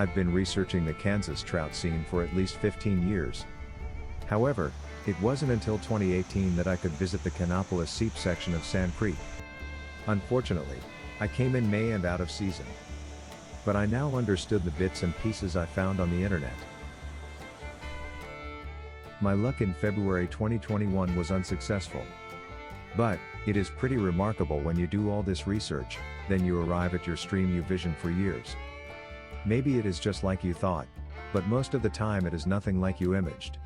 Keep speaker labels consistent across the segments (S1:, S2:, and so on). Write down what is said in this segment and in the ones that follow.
S1: I've been researching the Kansas trout scene for at least 15 years. However, it wasn't until 2018 that I could visit the Kannapolis Seep section of Sand Creek. Unfortunately, I came in May and out of season. But I now understood the bits and pieces I found on the internet. My luck in February 2021 was unsuccessful. But, it is pretty remarkable when you do all this research, then you arrive at your stream you visioned for years. Maybe it is just like you thought, but most of the time it is nothing like you imaged.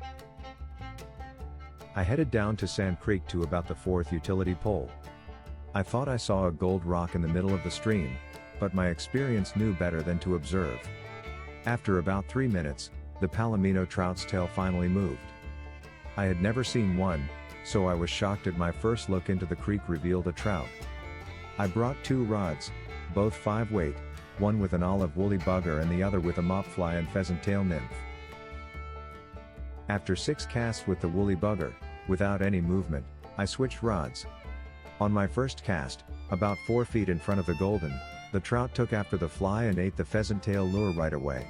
S1: I headed down to Sand Creek to about the 4th utility pole. I thought I saw a gold rock in the middle of the stream, but my experience knew better than to observe. After about 3 minutes, the Palomino trout's tail finally moved. I had never seen one, so I was shocked at my first look into the creek revealed a trout. I brought 2 rods, both 5 weight, one with an olive woolly bugger and the other with a mopfly and pheasant tail nymph. After 6 casts with the woolly bugger, without any movement, I switched rods. On my first cast, about 4 feet in front of the golden, the trout took after the fly and ate the pheasant tail lure right away.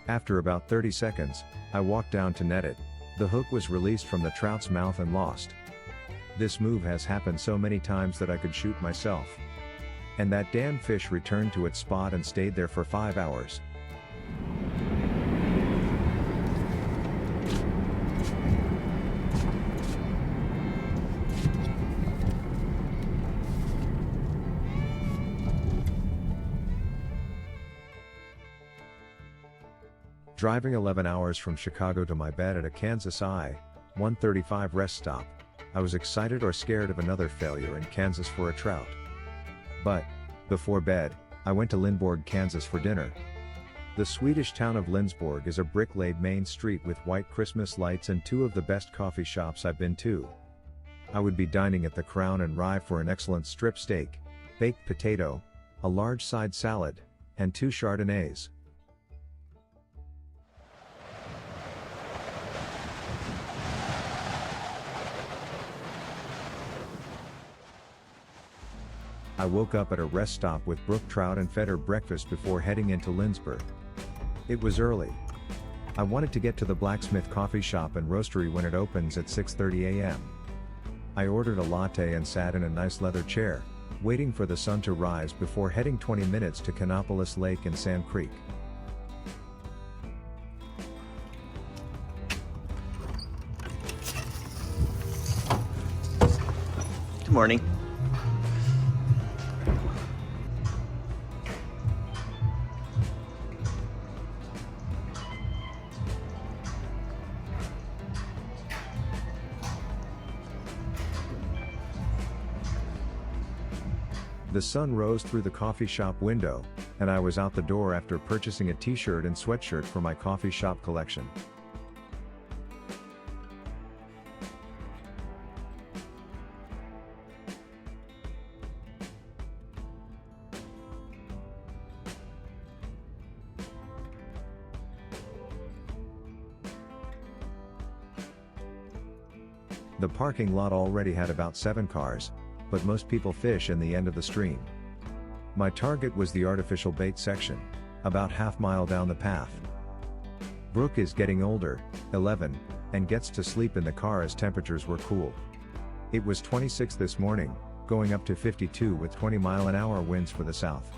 S1: After about 30 seconds, I walked down to net it. The hook was released from the trout's mouth and lost. This move has happened so many times that I could shoot myself. And that damn fish returned to its spot and stayed there for 5 hours. Driving 11 hours from Chicago to my bed at a Kansas I-135 rest stop, I was excited or scared of another failure in Kansas for a trout. But, before bed, I went to Lindborg, Kansas for dinner. The Swedish town of Lindsborg is a brick-laid main street with white Christmas lights and 2 of the best coffee shops I've been to. I would be dining at the Crown and Rye for an excellent strip steak, baked potato, a large side salad, and 2 Chardonnays. I woke up at a rest stop with brook trout and fed her breakfast before heading into Lindsborg. It was early. I wanted to get to the Blacksmith Coffee Shop and Roastery when it opens at 6:30 a.m. I ordered a latte and sat in a nice leather chair, waiting for the sun to rise before heading 20 minutes to Kannapolis Lake and Sand Creek.
S2: Good morning.
S1: The sun rose through the coffee shop window, and I was out the door after purchasing a t-shirt and sweatshirt for my coffee shop collection. The parking lot already had about 7 cars, but most people fish in the end of the stream. My target was the artificial bait section, about half-mile down the path. Brooke is getting older, 11, and gets to sleep in the car as temperatures were cool. It was 26 this morning, going up to 52 with 20-mile-an-hour winds for the south.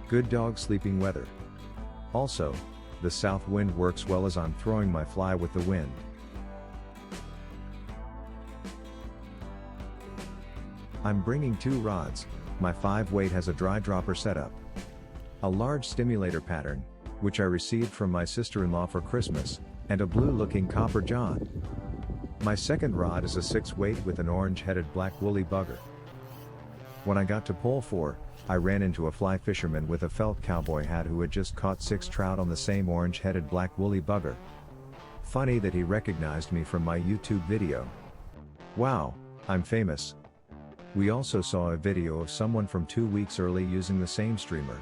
S1: Good dog sleeping weather. Also, the south wind works well as I'm throwing my fly with the wind. I'm bringing 2 rods. My 5 weight has a dry dropper setup. A large stimulator pattern, which I received from my sister-in-law for Christmas, and a blue-looking copper john. My second rod is a 6 weight with an orange-headed black woolly bugger. When I got to pole 4, I ran into a fly fisherman with a felt cowboy hat who had just caught 6 trout on the same orange-headed black woolly bugger. Funny that he recognized me from my YouTube video. Wow, I'm famous. We also saw a video of someone from 2 weeks early using the same streamer.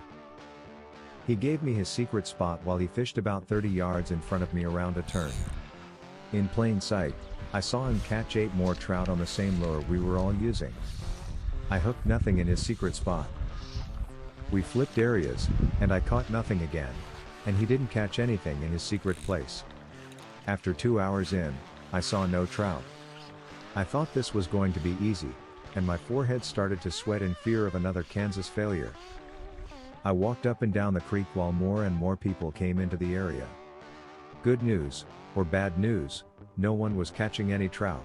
S1: He gave me his secret spot while he fished about 30 yards in front of me around a turn. In plain sight, I saw him catch 8 more trout on the same lure we were all using. I hooked nothing in his secret spot. We flipped areas, and I caught nothing again. and he didn't catch anything in his secret place. After 2 hours in, I saw no trout. I thought this was going to be easy, and my forehead started to sweat in fear of another Kansas failure. I walked up and down the creek while more and more people came into the area. Good news, or bad news, no one was catching any trout.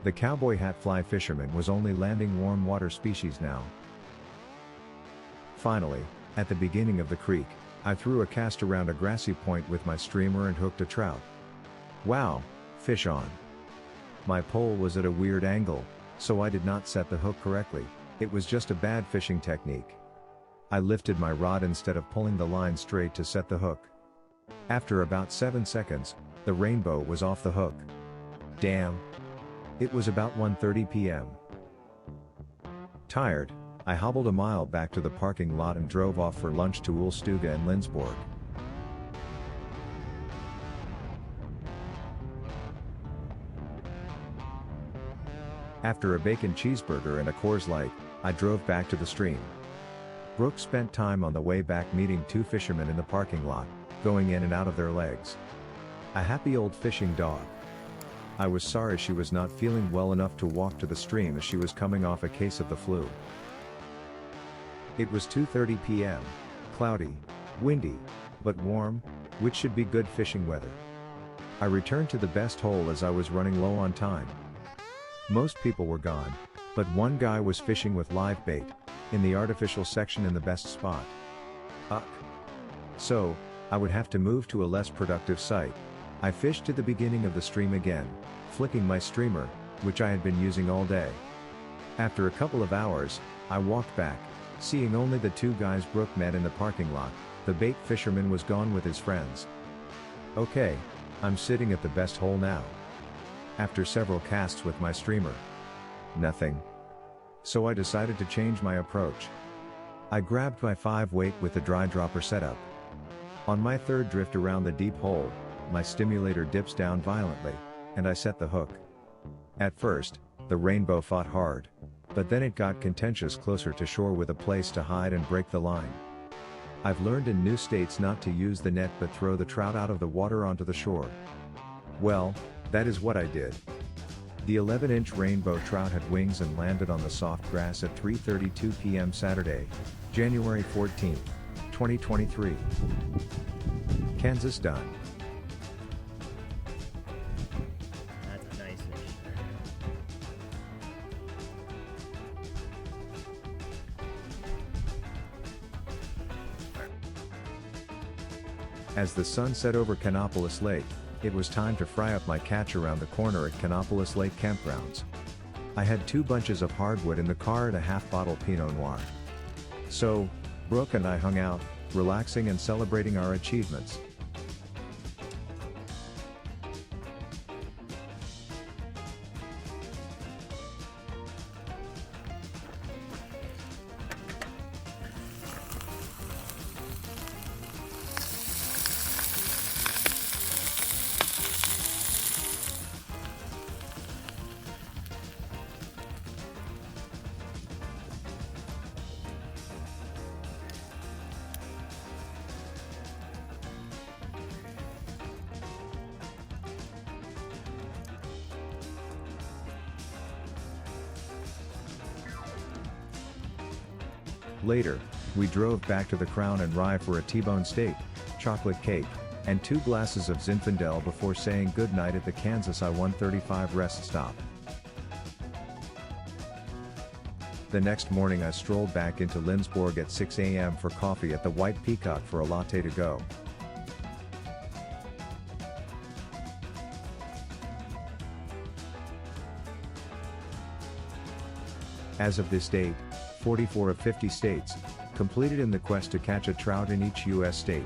S1: The cowboy hat fly fisherman was only landing warm water species now. Finally, at the beginning of the creek, I threw a cast around a grassy point with my streamer and hooked a trout. Wow, fish on. My pole was at a weird angle, so I did not set the hook correctly. It was just a bad fishing technique. I lifted my rod instead of pulling the line straight to set the hook. After about 7 seconds, the rainbow was off the hook. Damn. It was about 1:30 p.m. Tired, I hobbled a mile back to the parking lot and drove off for lunch to Ulstuga and Lindsborg. After a bacon cheeseburger and a Coors Light, I drove back to the stream. Brooke spent time on the way back meeting two fishermen in the parking lot, going in and out of their legs. A happy old fishing dog. I was sorry she was not feeling well enough to walk to the stream as she was coming off a case of the flu. It was 2:30 p.m., cloudy, windy, but warm, which should be good fishing weather. I returned to the best hole as I was running low on time. Most people were gone, but one guy was fishing with live bait, in the artificial section in the best spot. Ugh. So, I would have to move to a less productive site. I fished to the beginning of the stream again, flicking my streamer, which I had been using all day. After a couple of hours, I walked back, seeing only the two guys Brooke met in the parking lot. The bait fisherman was gone with his friends. Okay, I'm sitting at the best hole now. After several casts with my streamer, nothing. So I decided to change my approach. I grabbed my 5-weight with the dry dropper setup. On my third drift around the deep hole, my stimulator dips down violently, and I set the hook. At first, the rainbow fought hard, but then it got contentious closer to shore with a place to hide and break the line. I've learned in new states not to use the net but throw the trout out of the water onto the shore. Well, that is what I did. The 11-inch rainbow trout had wings and landed on the soft grass at 3:32 p.m. Saturday, January 14, 2023. Kansas done.
S2: That's a nice fish.
S1: As the sun set over Canopolis Lake, it was time to fry up my catch around the corner at Canopolis Lake Campgrounds. I had 2 bunches of hardwood in the car and a half-bottle Pinot Noir. So, Brooke and I hung out, relaxing and celebrating our achievements. Later, we drove back to the Crown and Rye for a T-bone steak, chocolate cake, and 2 glasses of Zinfandel before saying goodnight at the Kansas I-135 rest stop. The next morning I strolled back into Lindsborg at 6 a.m. for coffee at the White Peacock for a latte to go. As of this date, 44 of 50 states completed in the quest to catch a trout in each U.S. state.